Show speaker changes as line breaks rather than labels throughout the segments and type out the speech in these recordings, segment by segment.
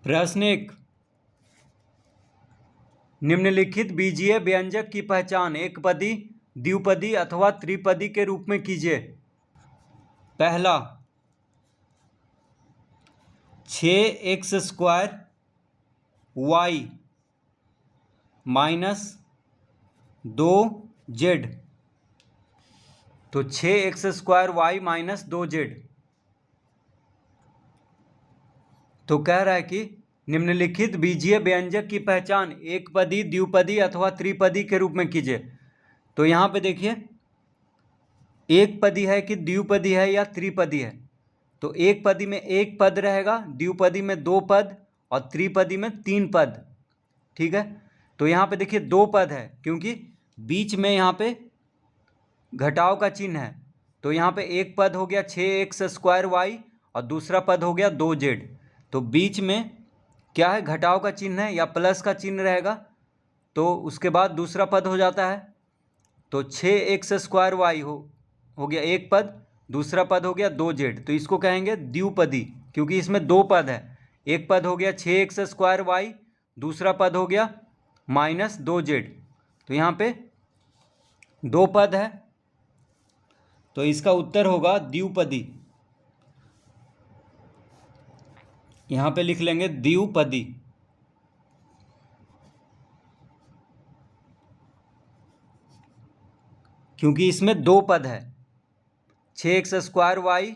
प्रश्न 1, निम्नलिखित बीजीय व्यंजक की पहचान एकपदी, द्विपदी अथवा त्रिपदी के रूप में कीजिए। पहला, 6x² y - 2z। तो 6x² y - 2z। तो कह रहा है कि निम्नलिखित बीजीय व्यंजक की पहचान एकपदी, द्विपदी अथवा त्रिपदी के रूप में कीजिए। तो यहाँ पे देखिए, एक पदी है कि द्विपदी है या त्रिपदी है। तो एक पदी में एक पद रहेगा, द्विपदी में 2 पद और त्रिपदी में 3 पद। ठीक है, तो यहाँ पे देखिए 2 पद है क्योंकि बीच में यहाँ पे घटाव का चिन्ह है। तो यहाँ पे एक पद हो गया 6x² y और दूसरा पद हो गया 2z। तो बीच में क्या है, घटाव का चिन्ह है या प्लस का चिन्ह रहेगा, तो उसके बाद दूसरा पद हो जाता है। तो 6x² y हो गया एक पद, दूसरा पद हो गया 2z। तो इसको कहेंगे द्विपदी क्योंकि इसमें 2 पद है। एक पद हो गया 6x² y, दूसरा पद हो गया -2z। तो यहाँ पे 2 पद है, तो इसका उत्तर होगा द्विपदी। यहाँ पे लिख लेंगे द्विपदी। क्योंकि इसमें 2 पद है, 6x² y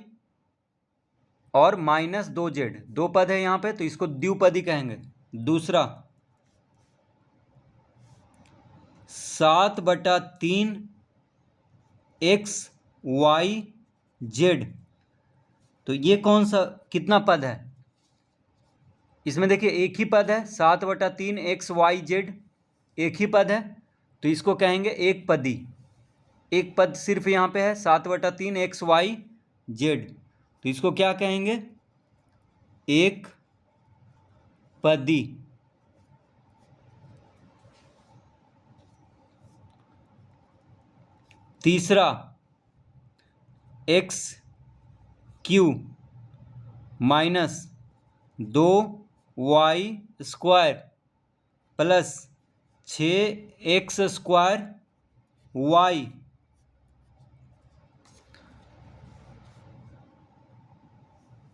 और -2z। 2 पद है यहाँ पे, तो इसको द्विपदी कहेंगे। दूसरा, 7/3 x y z। तो ये कौन सा कितना पद है? इसमें देखिए एक ही पद है, 7/3 x y z एक ही पद है, तो इसको कहेंगे एक पदी। एक पद सिर्फ यहाँ पे है 7/3 x y z, तो इसको क्या कहेंगे? एक पदी। तीसरा, x³ - 2y² plus 6x² y।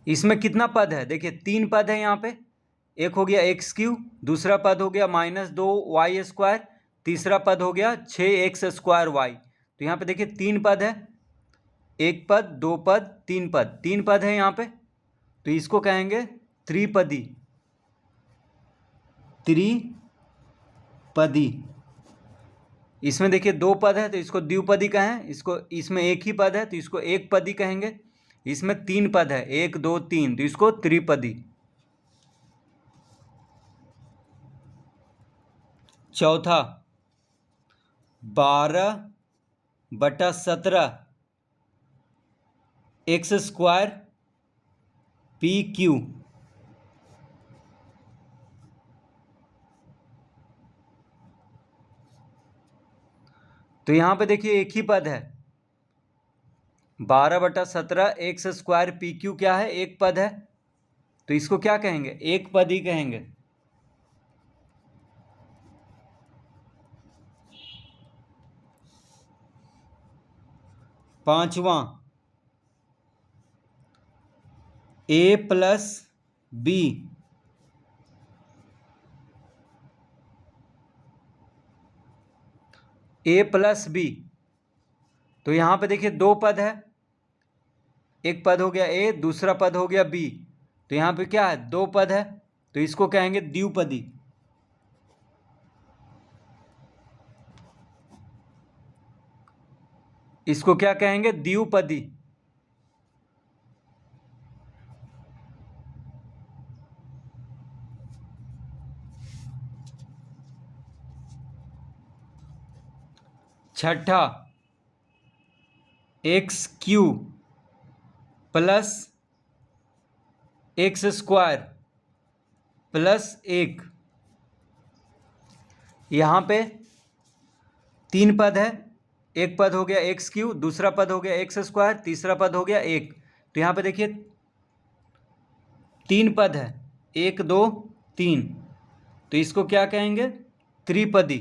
इसमें कितना पद है? देखिए 3 पद है यहाँ पे। एक हो गया x³, दूसरा पद हो गया -2y², तीसरा पद हो गया 6x² y। तो यहाँ पे देखिए 3 पद है, एक पद, 2 पद, 3 पद। 3 पद है यहाँ पे, तो इसको कहेंगे त्रिपदी। त्रिपदी। इसमें देखिए 2 पद है, तो इसको द्विपदी कहें। इसमें एक ही पद है, तो इसको एक पदी कहेंगे। इसमें 3 पद है, 1 2 3, तो इसको त्रिपदी। चौथा, 12/17 x² pq। तो यहाँ पे देखिए एक ही पद है, 12/17 x² pq क्या है? एक पद है, तो इसको क्या कहेंगे? एक पदी कहेंगे। पांचवा, a + b। a + b। तो यहाँ पे देखिए 2 पद है, एक पद हो गया a, दूसरा पद हो गया b। तो यहाँ पे क्या है? 2 पद है, तो इसको कहेंगे द्विपदी। इसको क्या कहेंगे? द्विपदी। छठा, x³ + x² + 1। यहाँ पे 3 पद है, एक पद हो गया x³, दूसरा पद हो गया x², तीसरा पद हो गया 1। तो यहाँ पे देखिए 3 पद है, 1 2 3, तो इसको क्या कहेंगे? त्रिपदी।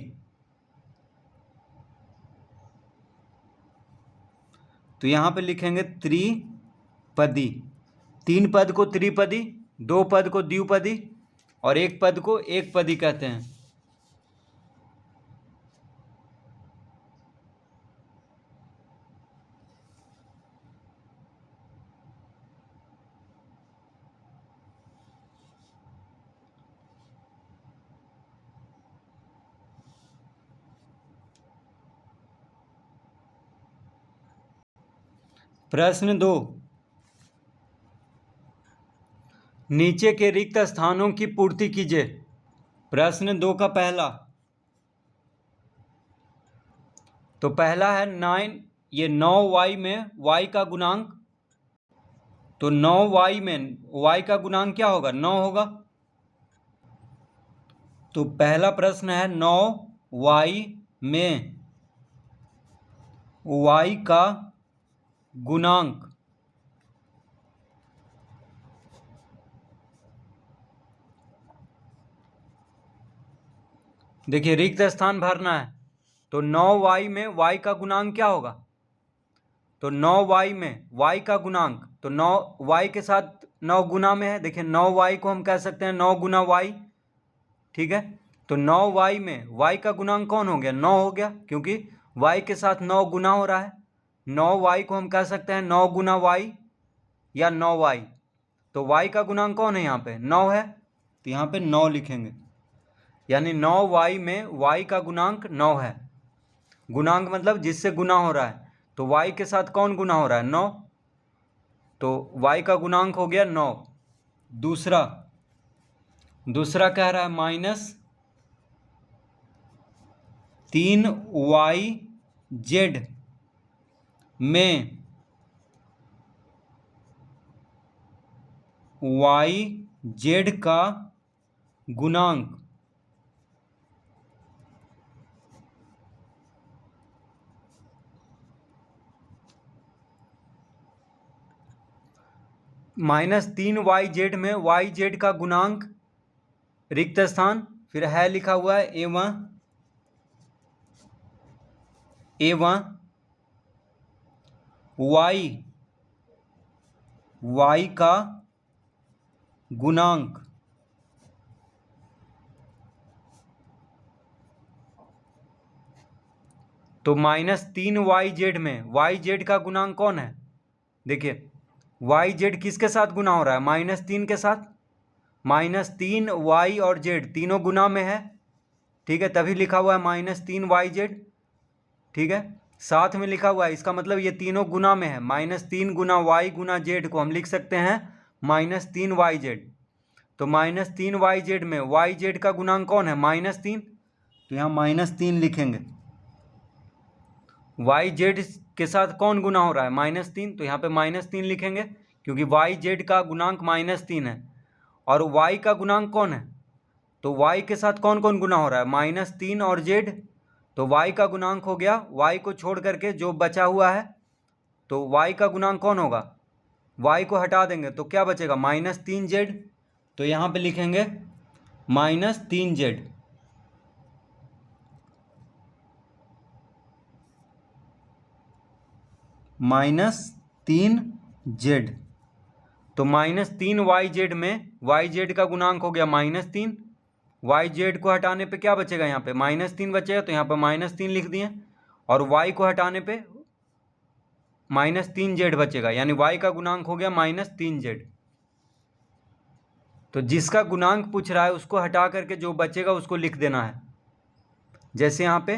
तो यहाँ पे लिखेंगे त्रिपदी। 3 पद को त्रिपदी, 2 पद को द्विपदी और 1 पद को एकपदी कहते हैं। प्रश्न 2, नीचे के रिक्त स्थानों की पूर्ति कीजिए। प्रश्न 2 का पहला, तो पहला है 9, ये 9y में y का गुणांक, तो 9y में y का गुणांक क्या होगा? 9 होगा। तो पहला प्रश्न है 9y में y का गुणांक। देखिए रिक्त स्थान भरना है, तो 9y में y का गुणांक क्या होगा? तो 9y में y का गुणांक, तो 9y के साथ 9 गुना में है। देखिए 9y को हम कह सकते हैं 9 गुना y, ठीक है। तो 9y में y का गुणांक कौन हो गया? 9 हो गया, क्योंकि y के साथ 9 गुना हो रहा है। 9y को हम कह सकते हैं 9 गुना y या 9y। तो y का गुणांक कौन है? यहाँ पे 9 है, तो यहाँ पे 9 लिखेंगे। यानी 9y में y का गुणांक 9 है। गुणांक मतलब जिससे गुना हो रहा है, तो y के साथ कौन गुना हो रहा है? 9, तो y का गुणांक हो गया 9। दूसरा कह रहा है -3yz में yz का गुणांक। -3yz में yz का गुणांक, रिक्त स्थान, फिर है लिखा हुआ है a1 y का गुणांक। तो -3yz में yz का गुणांक कौन है? देखिए yz किसके साथ गुना हो रहा है? -3 के साथ। -3 y और z तीनों गुना में है, ठीक है, तभी लिखा हुआ है -3yz, ठीक है। साथ में लिखा हुआ है, इसका मतलब ये तीनों गुना में है। -3 गुना y गुना z को हम लिख सकते हैं -3yz। तो -3yz में yz का गुणांक कौन है? -3, तो यहाँ -3 लिखेंगे। yz के साथ कौन गुना हो रहा है? -3, तो यहाँ पे -3 लिखेंगे, क्योंकि yz का गुणांक -3 है। और y का गुणांक कौन है? तो y के साथ कौन कौन गुना हो रहा है? -3 और z, तो y का गुणांक हो गया, y को छोड़ करके जो बचा हुआ है, तो y का गुणांक कौन होगा? y को हटा देंगे तो क्या बचेगा? -3z, तो यहाँ पे लिखेंगे -3z। -3z, तो -3yz में yz का गुणांक हो गया -3। yz को हटाने पे क्या बचेगा? यहाँ पे -3 बचेगा, तो यहाँ पे -3 लिख दिए। और y को हटाने पे -3z बचेगा, यानी y का गुणांक हो गया -3z। तो जिसका गुणांक पूछ रहा है उसको हटा करके जो बचेगा उसको लिख देना है। जैसे यहाँ पे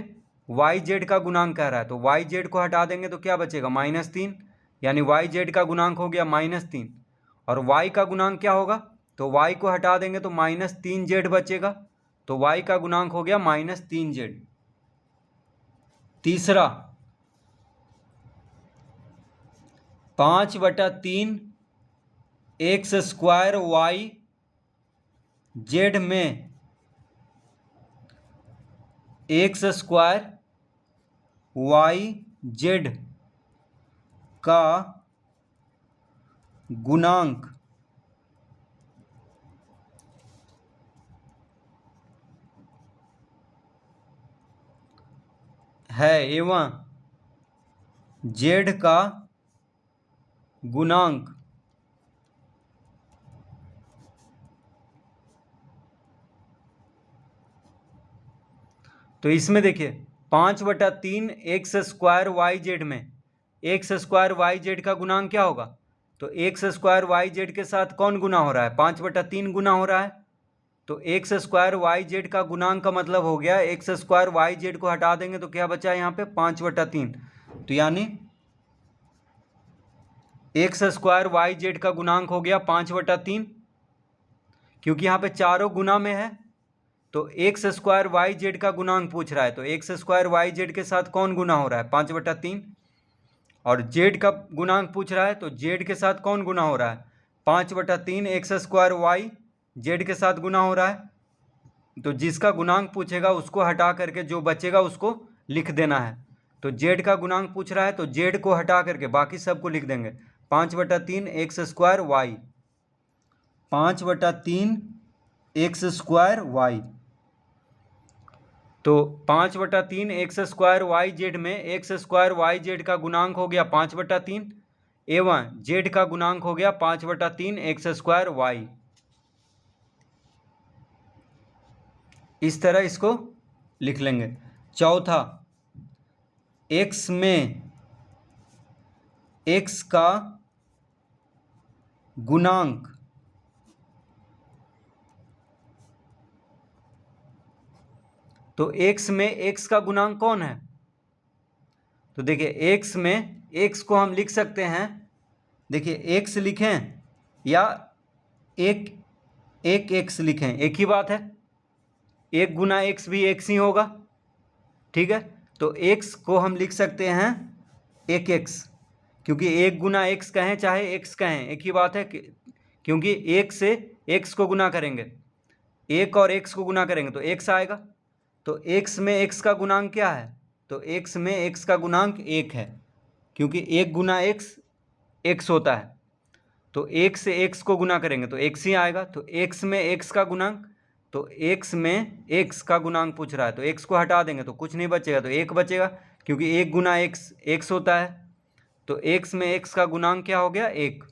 yz का गुणांक कह रहा है, तो yz को हटा देंगे तो क्या बचेगा? -3, यानी yz का गुणांक हो गया -3। और y का गुणांक क्या होगा? तो y को हटा देंगे तो -3z बचेगा, तो y का गुणांक हो गया -3z। तीसरा 5/3 x² yz में x² yz का गुणांक है एवं जेड का गुणांक तो इसमें देखिए 5/3 एक्स स्क्वायर वाई जेड में एक्स स्क्वायर वाई जेड का गुणांक क्या होगा? तो एक्स स्क्वायर वाई जेड के साथ कौन गुना हो रहा है? 5/3 गुना हो रहा है। तो एक्स स्क्वायर वाई जेड का गुणांक का मतलब हो गया एक्स स्क्वायर वाई जेड को हटा देंगे तो क्या बचा यहाँ पे 5/3। तो यानी एक्स स्क्वायर वाई जेड का गुणांक हो गया 5/3, क्योंकि यहाँ पे चारों गुना में है तो एक्स स्क्वायर वाई जेड का गुणांक पूछ रहा है। तो एक्स स्क्वायर वाई जेड के साथ कौन गुना हो रहा है? 5/3। और जेड का गुणांक पूछ रहा है तो जेड के साथ कौन गुना हो रहा है? 5/3 एक्स स्क्वायर वाई जेड के साथ गुना हो रहा है। तो जिसका गुणांक पूछेगा उसको हटा करके जो बचेगा उसको लिख देना है। तो जेड का गुणांक पूछ रहा है तो जेड को हटा करके बाकी सबको लिख देंगे 5/3 x square y, 5/3 x square y. तो 5/3 एक्स स्क्वायर वाई जेड में एक्स स्क्वायर वाई जेड का गुणांक हो गया 5/3 एवं जेड का गुणांक हो गया 5/3 एक्स स्क्वायर वाई। इस तरह इसको लिख लेंगे। चौथा, एक्स में एक्स का गुणांक तो एक्स में एक्स का गुणांक कौन है? तो देखिए एक्स में एक्स को हम लिख सकते हैं, देखिए एक्स लिखें या एक एक्स लिखें, एक ही बात है। एक गुना एक्स भी एक्स ही होगा, ठीक है। तो एक्स को हम लिख सकते हैं एक एक्स, क्योंकि एक गुना एक्स कहें चाहे एक्स कहें एक ही बात है, क्योंकि एक से एक्स को गुना करेंगे, एक और एक्स को गुना करेंगे तो एक्स आएगा। तो एक्स में एक्स का गुणांक क्या है? तो एक्स में एक्स का गुणांक एक है, क्योंकि एक गुना एक्स एक्स होता है। तो एक से एक्स को गुना करेंगे तो एक्स ही आएगा। तो एक्स में एक्स का गुणांक, तो एक्स में एक्स का गुणांक पूछ रहा है तो एक्स को हटा देंगे तो कुछ नहीं बचेगा, तो एक बचेगा, क्योंकि एक गुना एक्स एक्स होता है। तो एक्स में एक्स का गुणांक क्या हो गया? एक।